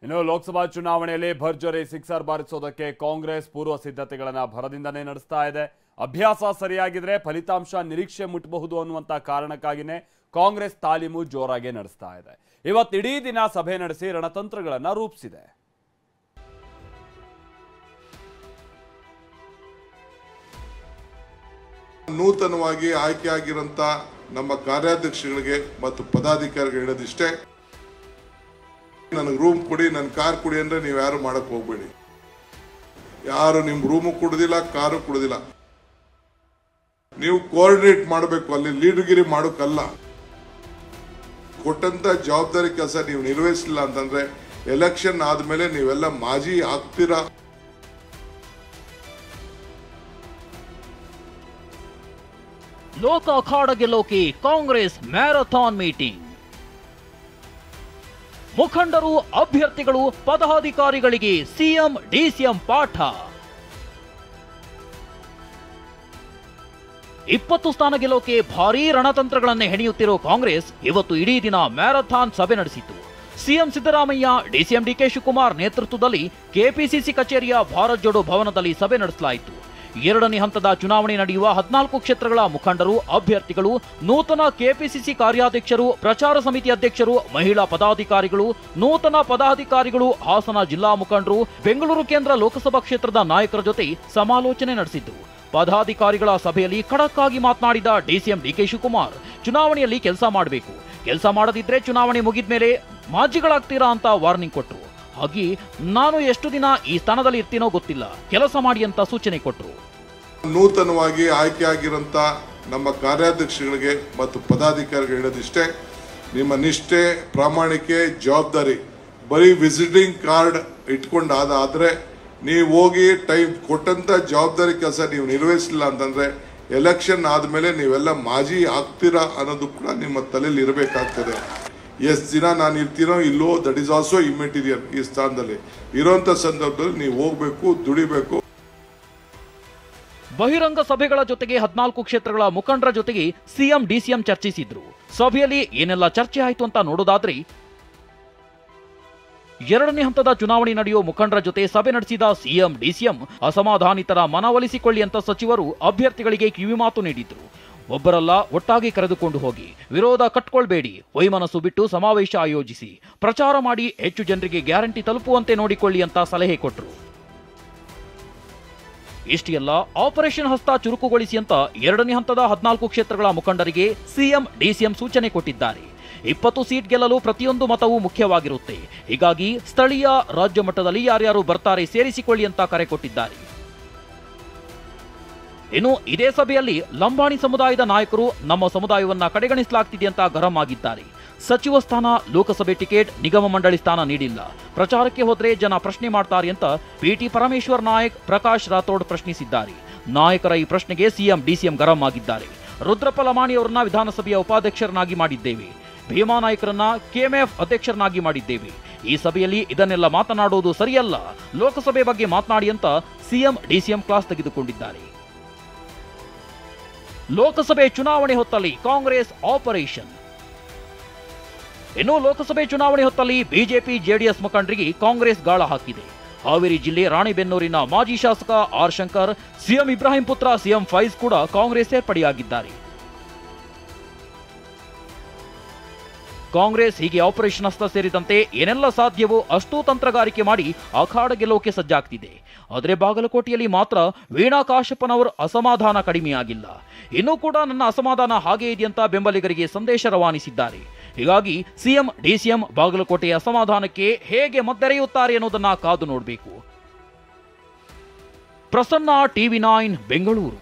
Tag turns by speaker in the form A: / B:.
A: ಇನ್ನು ಲೋಕಸಭಾ ಚುನಾವಣೆಯಲ್ಲಿ ಭರ್ಜರಿ ಸಿಕ್ಸರ್ ಬಾರಿಸೋದಕ್ಕೆ ಕಾಂಗ್ರೆಸ್ ಪೂರ್ವ ಸಿದ್ಧತೆಗಳನ್ನು ಭರದಿಂದನೇ ನಡೆಸ್ತಾ ಇದೆ. ಅಭ್ಯಾಸ ಸರಿಯಾಗಿದ್ರೆ ಫಲಿತಾಂಶ ನಿರೀಕ್ಷೆ ಮುಟ್ಟಬಹುದು ಅನ್ನುವಂತ ಕಾರಣಕ್ಕಾಗಿನೇ ಕಾಂಗ್ರೆಸ್ ತಾಲೀಮು ಜೋರಾಗಿ ನಡೆಸ್ತಾ ಇದೆ. ಇವತ್ತು ಇಡೀ ದಿನ ಸಭೆ ನಡೆಸಿ ರಣತಂತ್ರಗಳನ್ನು ರೂಪಿಸಿದೆ.
B: ನೂತನವಾಗಿ ಆಯ್ಕೆಯಾಗಿರಂತ ನಮ್ಮ ಕಾರ್ಯಾಧ್ಯಕ್ಷಗಳಿಗೆ ಮತ್ತು ಪದಾಧಿಕಾರಿಗಳಿಗೆ ಹೇಳೋದಿಷ್ಟೇ, ನನಗೆ ರೂಮ್ ಕೊಡಿ, ನನ್ನ ಕಾರ್ ಕೊಡಿ ಅಂದ್ರೆ ನೀವು ಯಾರು ಮಾಡಕ್ ಹೋಗ್ಬೇಡಿ. ಯಾರು ನಿಮ್ ರೂಮು ಕೊಡುದಿಲ್ಲ, ಕಾರು ಕೊಡುದಿಲ್ಲ. ನೀವು ಕೋಆರ್ಡಿನೇಟ್ ಮಾಡಬೇಕು, ಅಲ್ಲಿ ಲೀಡರ್ಗಿರಿ ಮಾಡೋಕ್ಕಲ್ಲ. ಕೊಟ್ಟಂತ ಜವಾಬ್ದಾರಿ ಕೆಲಸ ನೀವು ನಿರ್ವಹಿಸಲಿಲ್ಲ ಅಂತಂದ್ರೆ ಎಲೆಕ್ಷನ್ ಆದ್ಮೇಲೆ ನೀವೆಲ್ಲ ಮಾಜಿ ಆಗ್ತೀರಾ.
C: ಲೋಕ ಅಖಾಡ ಗೆಲ್ಲೋಕೆ ಕಾಂಗ್ರೆಸ್ ಮ್ಯಾರಥಾನ್ ಮೀಟಿಂಗ್. ಮುಖಂಡರು, ಅಭ್ಯರ್ಥಿಗಳು, ಪದಾಧಿಕಾರಿಗಳಿಗೆ ಸಿಎಂ ಡಿಸಿಎಂ ಪಾಠ. 20 ಸ್ಥಾನ ಗೆಲ್ಲೋಕೆ ಭಾರೀ ರಣತಂತ್ರಗಳನ್ನೇ ಹೆಣೆಯುತ್ತಿರೋ ಕಾಂಗ್ರೆಸ್ ಇವತ್ತು ಇಡೀ ದಿನ ಮ್ಯಾರಥಾನ್ ಸಭೆ ನಡೆಸಿತು. ಸಿಎಂ ಸಿದ್ದರಾಮಯ್ಯ, ಡಿಸಿಎಂ ಡಿಕೆ ಶಿವಕುಮಾರ್ ನೇತೃತ್ವದಲ್ಲಿ ಕೆಪಿಸಿಸಿ ಕಚೇರಿಯ ಭಾರತ್ ಜೋಡೋ ಭವನದಲ್ಲಿ ಸಭೆ ನಡೆಸಲಾಯಿತು. ಎರಡನೇ ಹಂತದ ಚುನಾವಣೆ ನಡೆಯುವ 14 ಕ್ಷೇತ್ರಗಳ ಮುಖಂಡರು, ಅಭ್ಯರ್ಥಿಗಳು, ನೂತನ ಕೆಪಿಸಿಸಿ ಕಾರ್ಯಾಧ್ಯಕ್ಷರು, ಪ್ರಚಾರ ಸಮಿತಿ ಅಧ್ಯಕ್ಷರು, ಮಹಿಳಾ ಪದಾಧಿಕಾರಿಗಳು, ನೂತನ ಪದಾಧಿಕಾರಿಗಳು, ಹಾಸನ ಜಿಲ್ಲಾ ಮುಖಂಡರು, ಬೆಂಗಳೂರು ಕೇಂದ್ರ ಲೋಕಸಭಾ ಕ್ಷೇತ್ರದ ನಾಯಕರ ಜೊತೆ ಸಮಾಲೋಚನೆ ನಡೆಸಿದ್ರು. ಪದಾಧಿಕಾರಿಗಳ ಸಭೆಯಲ್ಲಿ ಖಡಕ್ ಆಗಿ ಮಾತನಾಡಿದ ಡಿಸಿಎಂ ಡಿಕೆ ಶಿವಕುಮಾರ್, ಚುನಾವಣೆಯಲ್ಲಿ ಕೆಲಸ ಮಾಡಬೇಕು, ಕೆಲಸ ಮಾಡದಿದ್ರೆ ಚುನಾವಣೆ ಮುಗಿದ ಮೇಲೆ ಮಾಜಿಗಳಾಗ್ತೀರಾ ಅಂತ ವಾರ್ನಿಂಗ್ ಕೊಟ್ರು. ಹಾಗೆ ನಾನು ಎಷ್ಟು ದಿನ ಈ ಸ್ಥಾನದಲ್ಲಿ ಇರ್ತೀನೋ ಗೊತ್ತಿಲ್ಲ, ಕೆಲಸ ಮಾಡಿ ಅಂತ ಸೂಚನೆ ಕೊಟ್ರು.
B: ನೂತನವಾಗಿ ಆಯ್ಕೆಯಾಗಿರಂತ ನಮ್ಮ ಕಾರ್ಯಾಧ್ಯಕ್ಷಗಳಿಗೆ ಮತ್ತು ಪದಾಧಿಕಾರಿಗಳಿಗೆ ಹೇಳೋದಿಷ್ಟೇ, ನಿಮ್ಮ ನಿಷ್ಠೆ, ಪ್ರಾಮಾಣಿಕೆ, ಜವಾಬ್ದಾರಿ ಬರೀ ವಿಸಿಟಿಂಗ್ ಕಾರ್ಡ್ ಇಟ್ಕೊಂಡಾದ್ರೆ ನೀವು ಹೋಗಿ ಟೈಮ್ ಕೊಟ್ಟಂತ ಜವಾಬ್ದಾರಿ ಕೆಲಸ ನೀವು ನಿರ್ವಹಿಸಲಿಲ್ಲ ಅಂತಂದ್ರೆ ಎಲೆಕ್ಷನ್ ಆದ್ಮೇಲೆ ನೀವೆಲ್ಲ ಮಾಜಿ ಆಗ್ತೀರಾ ಅನ್ನೋದು ಕೂಡ ನಿಮ್ಮ ತಲೆಯಲ್ಲಿ ಇರಬೇಕಾಗ್ತದೆ. ಎಷ್ಟು ದಿನ ನಾನು ಇರ್ತೀನೋ ಇಲ್ಲೋ, ದಟ್ ಈಸ್ ಆಲ್ಸೋ ಇಮ್ಮೆಟೀರಿಯಲ್. ಈ ಸ್ಥಾನದಲ್ಲಿ ಇರುವಂತ ಸಂದರ್ಭದಲ್ಲಿ ನೀವು ಹೋಗ್ಬೇಕು, ದುಡಿಬೇಕು.
C: ಬಹಿರಂಗ ಸಭೆಗಳ ಜೊತೆಗೆ 14 ಕ್ಷೇತ್ರಗಳ ಮುಖಂಡರ ಜೊತೆಗೆ ಸಿಎಂ ಡಿಸಿಎಂ ಚರ್ಚಿಸಿದ್ರು. ಸಭೆಯಲ್ಲಿ ಏನೆಲ್ಲ ಚರ್ಚೆ ಆಯ್ತು ಅಂತ ನೋಡೋದಾದ್ರೆ, ಎರಡನೇ ಹಂತದ ಚುನಾವಣೆ ನಡೆಯುವ ಮುಖಂಡರ ಜೊತೆ ಸಭೆ ನಡೆಸಿದ ಸಿಎಂ ಡಿಸಿಎಂ ಅಸಮಾಧಾನಿತರ ಮನವೊಲಿಸಿಕೊಳ್ಳಿ ಅಂತ ಸಚಿವರು ಅಭ್ಯರ್ಥಿಗಳಿಗೆ ಕಿವಿಮಾತು ನೀಡಿದ್ರು. ಒಬ್ಬರಲ್ಲ, ಒಟ್ಟಾಗಿ ಕರೆದುಕೊಂಡು ಹೋಗಿ, ವಿರೋಧ ಕಟ್ಕೊಳ್ಬೇಡಿ, ವೈಮನಸ್ಸು ಬಿಟ್ಟು ಸಮಾವೇಶ ಆಯೋಜಿಸಿ, ಪ್ರಚಾರ ಮಾಡಿ, ಹೆಚ್ಚು ಜನರಿಗೆ ಗ್ಯಾರಂಟಿ ತಲುಪುವಂತೆ ನೋಡಿಕೊಳ್ಳಿ ಅಂತ ಸಲಹೆ ಕೊಟ್ಟರು. ಇಷ್ಟೇ ಅಲ್ಲ, ಆಪರೇಷನ್ ಹಸ್ತ ಚುರುಕುಗೊಳಿಸಿ ಅಂತ ಎರಡನೇ ಹಂತದ 14 ಕ್ಷೇತ್ರಗಳ ಮುಖಂಡರಿಗೆ ಸಿಎಂ ಡಿಸಿಎಂ ಸೂಚನೆ ಕೊಟ್ಟಿದ್ದಾರೆ. 20 ಸೀಟ್ ಗೆಲ್ಲಲು ಪ್ರತಿಯೊಂದು ಮತವೂ ಮುಖ್ಯವಾಗಿರುತ್ತೆ. ಹೀಗಾಗಿ ಸ್ಥಳೀಯ, ರಾಜ್ಯ ಮಟ್ಟದಲ್ಲಿ ಯಾರ್ಯಾರು ಬರ್ತಾರೆ ಸೇರಿಸಿಕೊಳ್ಳಿ ಅಂತ ಕರೆ ಕೊಟ್ಟಿದ್ದಾರೆ. ಇನ್ನು ಇದೇ ಸಭೆಯಲ್ಲಿ ಲಂಬಾಣಿ ಸಮುದಾಯದ ನಾಯಕರು ನಮ್ಮ ಸಮುದಾಯವನ್ನ ಕಡೆಗಣಿಸಲಾಗ್ತಿದೆ ಅಂತ ಗರಂ ಆಗಿದ್ದಾರೆ. ಸಚಿವ ಸ್ಥಾನ, ಲೋಕಸಭೆ ಟಿಕೆಟ್, ನಿಗಮ ಮಂಡಳಿ ಸ್ಥಾನ ನೀಡಿಲ್ಲ, ಪ್ರಚಾರಕ್ಕೆ ಹೋದ್ರೆ ಜನ ಪ್ರಶ್ನೆ ಮಾಡ್ತಾರೆ ಅಂತ ಪಿಟಿ ಪರಮೇಶ್ವರ್ ನಾಯಕ್, ಪ್ರಕಾಶ್ ರಾಥೋಡ್ ಪ್ರಶ್ನಿಸಿದ್ದಾರೆ. ನಾಯಕರ ಈ ಪ್ರಶ್ನೆಗೆ ಸಿಎಂ ಡಿಸಿಎಂ ಗರಂ ಆಗಿದ್ದಾರೆ. ರುದ್ರಪ್ಪ ಲಮಾಣಿ ಅವರನ್ನ ವಿಧಾನಸಭೆಯ ಉಪಾಧ್ಯಕ್ಷರನ್ನಾಗಿ ಮಾಡಿದ್ದೇವೆ, ಭೀಮಾ ನಾಯಕರನ್ನ ಕೆಎಂಎಫ್ ಅಧ್ಯಕ್ಷರನ್ನಾಗಿ ಮಾಡಿದ್ದೇವೆ. ಈ ಸಭೆಯಲ್ಲಿ ಇದನ್ನೆಲ್ಲ ಮಾತನಾಡುವುದು ಸರಿಯಲ್ಲ, ಲೋಕಸಭೆ ಬಗ್ಗೆ ಮಾತನಾಡಿ ಅಂತ ಸಿಎಂ ಡಿಸಿಎಂ ಕ್ಲಾಸ್ ತೆಗೆದುಕೊಂಡಿದ್ದಾರೆ. ಲೋಕಸಭೆ ಚುನಾವಣೆ ಹೊತ್ತಲ್ಲಿ ಕಾಂಗ್ರೆಸ್ ಆಪರೇಷನ್. ಇನ್ನು ಲೋಕಸಭೆ ಚುನಾವಣೆ ಹೊತ್ತಲ್ಲಿ ಬಿಜೆಪಿ ಜೆಡಿಎಸ್ ಮುಖಂಡರಿಗೆ ಕಾಂಗ್ರೆಸ್ ಗಾಳ ಹಾಕಿದೆ. ಹಾವೇರಿ ಜಿಲ್ಲೆ ರಾಣಿಬೆನ್ನೂರಿನ ಮಾಜಿ ಶಾಸಕ ಆರ್ ಶಂಕರ್, ಸಿಎಂ ಇಬ್ರಾಹಿಂ ಪುತ್ರ ಸಿಎಂ ಫೈಜ್ ಕೂಡ ಕಾಂಗ್ರೆಸ್ ಸೇರ್ಪಡೆಯಾಗಿದ್ದಾರೆ. ಕಾಂಗ್ರೆಸ್ ಹೀಗೆ ಆಪರೇಷನ್ ಹಸ್ತ ಸೇರಿದಂತೆ ಏನೆಲ್ಲ ಸಾಧ್ಯವೋ ಅಷ್ಟೂ ತಂತ್ರಗಾರಿಕೆ ಮಾಡಿ ಅಖಾಡ ಗೆಲ್ಲೋಕೆ ಸಜ್ಜಾಗ್ತಿದೆ. ಆದರೆ ಬಾಗಲಕೋಟೆಯಲ್ಲಿ ಮಾತ್ರ ವೀಣಾ ಕಾಶಪ್ಪನವರ ಅಸಮಾಧಾನ ಕಡಿಮೆಯಾಗಿಲ್ಲ. ಇನ್ನೂ ಕೂಡ ನನ್ನ ಅಸಮಾಧಾನ ಹಾಗೆ ಇದೆಯಂತ ಬೆಂಬಲಿಗರಿಗೆ ಸಂದೇಶ ರವಾನಿಸಿದ್ದಾರೆ. ಹೀಗಾಗಿ ಸಿಎಂ ಡಿಸಿಎಂ ಬಾಗಲಕೋಟೆಯ ಅಸಮಾಧಾನಕ್ಕೆ ಹೇಗೆ ಮದ್ದೆರೆಯುತ್ತಾರೆ ಅನ್ನೋದನ್ನ ಕಾದು ನೋಡಬೇಕು. ಪ್ರಸನ್ನ, ಟಿವಿ9 ಬೆಂಗಳೂರು.